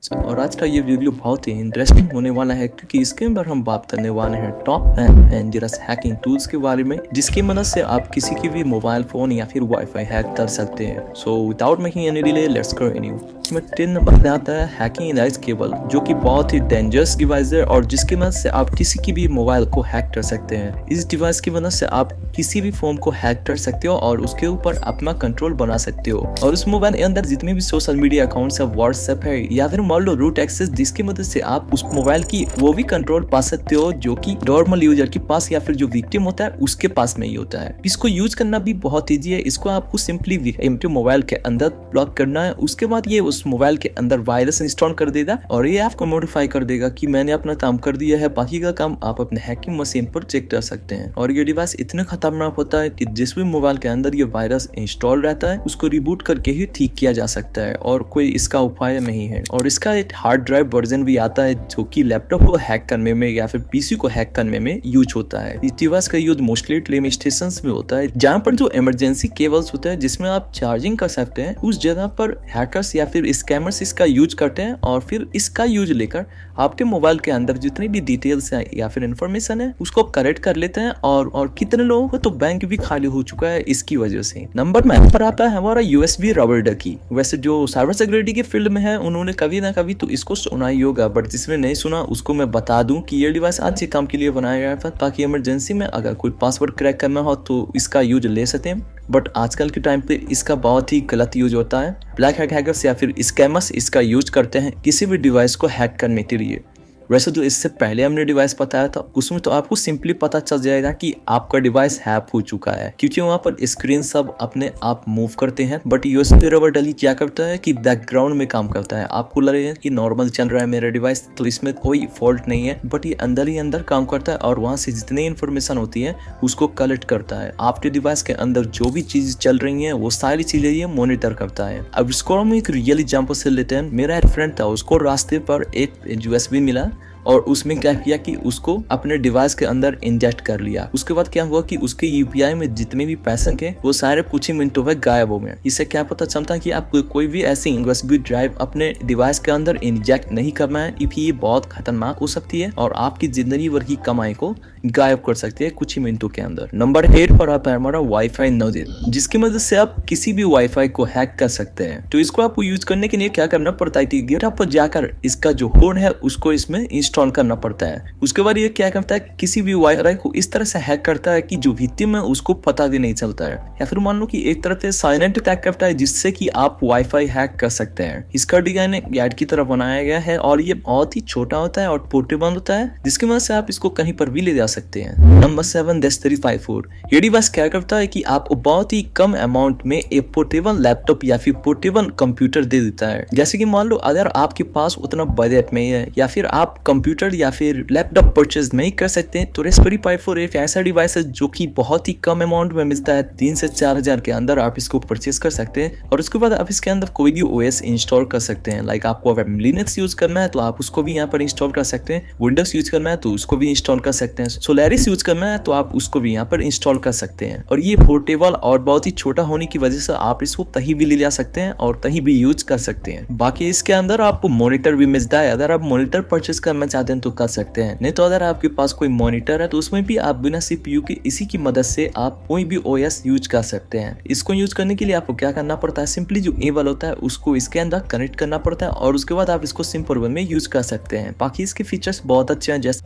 और आज का ये वीडियो बहुत ही इंटरेस्टिंग होने वाला है क्योंकि इसके अंदर हम बात करने वाले हैं टॉप 10 डेंजरस हैकिंग टूल्स के बारे में जिसकी मदद से आप किसी की भी मोबाइल फोन या फिर वाईफाई हैक कर सकते हैं। So without making any delay let's continue. इसमें 10 नंबर पे आता है हैकिंग डिवाइस केबल, जो कि बहुत ही डेंजरस डिवाइस है और जिसकी मदद से आप किसी की भी मोबाइल को हैक कर सकते हैं। इस डिवाइस की मदद से आप किसी भी फोन को हैक कर सकते हो और उसके ऊपर अपना कंट्रोल बना सकते हो। और उस मोबाइल के अंदर जितने भी सोशल मीडिया अकाउंट्स है, व्हाट्सएप है या फिर मान लो रूट एक्सेस, जिसकी मदद से आप उस मोबाइल की वो भी कंट्रोल पा सकते हो जो कि नॉर्मल यूजर के पास या फिर जो विक्टिम होता है उसके पास में ही होता है। इसको यूज करना भी बहुत ईजी है। इसको आपको सिंपली एम्प्टी मोबाइल के अंदर ब्लॉक करना है। उसके बाद ये उस मोबाइल के अंदर वायरस इंस्टॉल कर देगा और ये आपको नोटिफाई कर देगा कि मैंने अपना काम कर दिया है, बाकी का काम आप अपने हैकिंग मशीन पर चेक कर सकते हैं। और ये डिवाइस इतना खतरनाक होता है कि जिस भी मोबाइल के अंदर ये वायरस इंस्टॉल रहता है उसको रिबूट करके ही ठीक किया जा सकता है और कोई इसका उपाय नहीं है। और इसका एक हार्ड ड्राइव वर्जन भी आता है जो कि लैपटॉप को हैक करने में या फिर पीसी को हैक करने में यूज होता है। इस डिवाइस का यूज मोस्टली टेलीम स्टेशन में होता है जहाँ पर जो इमरजेंसी केबल्स होते हैं जिसमें आप चार्जिंग कर सकते हैं, उस जगह पर हैकर्स या फिर स्कैमर्स इसका यूज करते हैं और फिर इसका यूज लेकर आपके मोबाइल के अंदर जितनी भी डिटेल्स है या फिर इंफॉर्मेशन है उसको करेक्ट कर लेते हैं। और कितने लोगों को तो बैंक भी खाली हो चुका है इसकी वजह से। नंबर 9 पर आता है हमारा यूएसबी रबर डकी। वैसे जो साइबर सिक्योरिटी के फील्ड में है उन्होंने कभी ना कभी तो इसको सुना ही होगा, बट जिसने नहीं सुना उसको मैं बता दूं कि ये डिवाइस आज के काम के लिए बनाया गया था ताकि इमरजेंसी में अगर कोई पासवर्ड क्रैक करना हो तो इसका यूज ले सकें। बट आजकल के टाइम पे इसका बहुत ही गलत यूज होता है। ब्लैक हैकर्स या फिर स्कैमर्स इसका यूज करते हैं किसी भी डिवाइस को हैक करने के लिए। वैसे जो इससे पहले हमने डिवाइस बताया था उसमें तो आपको सिंपली पता चल जाएगा कि आपका डिवाइस हैक हो चुका है क्योंकि वहाँ पर स्क्रीन सब अपने आप मूव करते हैं। बट यूएसबी रबर डकी क्या करता है कि बैकग्राउंड में काम करता है। आपको लगेगा कि नॉर्मल चल रहा है मेरा डिवाइस तो इसमें कोई फॉल्ट नहीं है, बट ये अंदर ही अंदर काम करता है और वहाँ से जितनी इन्फॉर्मेशन होती है उसको कलेक्ट करता है। आपके डिवाइस के अंदर जो भी चीज चल रही है वो सारी चीजें ये मॉनिटर करता है। अब इसको हम एक रियल एग्जांपल से लेते हैं। मेरा एक फ्रेंड था, उसको रास्ते पर एक यूएसबी मिला और उसमें क्या किया कि उसको अपने डिवाइस के अंदर इंजेक्ट कर लिया। उसके बाद क्या हुआ कि उसके यूपीआई में जितने भी पैसे थे वो सारे कुछ ही मिनटों में गायब हो गए। इससे क्या पता चलता कि आप कोई भी ऐसी यूएसबी ड्राइव अपने डिवाइस के अंदर इंजेक्ट नहीं करना है, ये बहुत खतरनाक हो सकती है और आपकी जिंदगी भर की कमाई को गायब कर सकती है कुछ ही मिनटों के अंदर। नंबर 8 पर आता है हमारा वाईफाई नोजेल, जिसकी मदद से आप किसी भी वाईफाई को हैक कर सकते हैं। तो इसको आपको यूज करने के लिए क्या करना पड़ता है कि गिटहब पर जाकर इसका जो कोड है उसको इसमें इंस्टॉल करना पड़ता है। उसके बाद ये क्या करता है किसी भी वाईफाई को इस तरह से हैक करता है कि जो विक्टिम है उसको पता भी नहीं चलता है, या फिर मान लो कि एक तरह से साइलेंट अटैक करता है जिससे कि आप वाईफाई हैक कर सकते हैं। इसका डिजाइन गैड की तरह बनाया गया है और ये बहुत ही छोटा होता है और पोर्टेबल होता है जिसकी मदद से आप इसको कहीं पर भी ले जा सकते हैं। नंबर 7 354। ये डिवाइस क्या करता है कि आपको बहुत ही कम अमाउंट में एक पोर्टेबल लैपटॉप या फिर पोर्टेबल कंप्यूटर दे देता है। जैसे कि मान लो अगर आपके पास उतना बजट में है या फिर आप कंप्यूटर या फिर लैपटॉप परचेज नहीं कर सकते तो रास्पबेरी पाई 4 एक ऐसा डिवाइस है जो कि बहुत ही कम अमाउंट में मिलता है। 3 से 4 हजार के अंदर आप इसको परचेज कर सकते हैं और उसके बाद आप इसके अंदर कोई भी ओएस इंस्टॉल कर सकते हैं। लाइक आपको अगर लिनक्स यूज करना है तो आप उसको भी यहाँ पर इंस्टॉल कर सकते हैं, विंडोज यूज करना है तो उसको भी इंस्टॉल कर सकते हैं, सोलारिस यूज करना है तो आप उसको भी यहाँ पर इंस्टॉल कर सकते हैं। और ये पोर्टेबल और बहुत ही छोटा होने की वजह से आप इसको कहीं भी ले जा सकते हैं और कहीं भी यूज कर सकते हैं। बाकी इसके अंदर आपको मॉनिटर भी मिलता है, अगर आप मॉनिटर परचेज करना चाहते हैं तो कर सकते हैं, नहीं तो अगर आपके पास कोई मॉनिटर है तो उसमें भी आप बिना सीपीयू के इसी की मदद से आप कोई भी ओएस यूज कर सकते हैं। इसको यूज करने के लिए आपको क्या करना पड़ता है, सिंपली जो केबल होता है उसको इसके अंदर कनेक्ट करना पड़ता है और उसके बाद आप इसको सिंपल वे में यूज कर सकते हैं। बाकी इसके फीचर्स बहुत अच्छे हैं, जैसे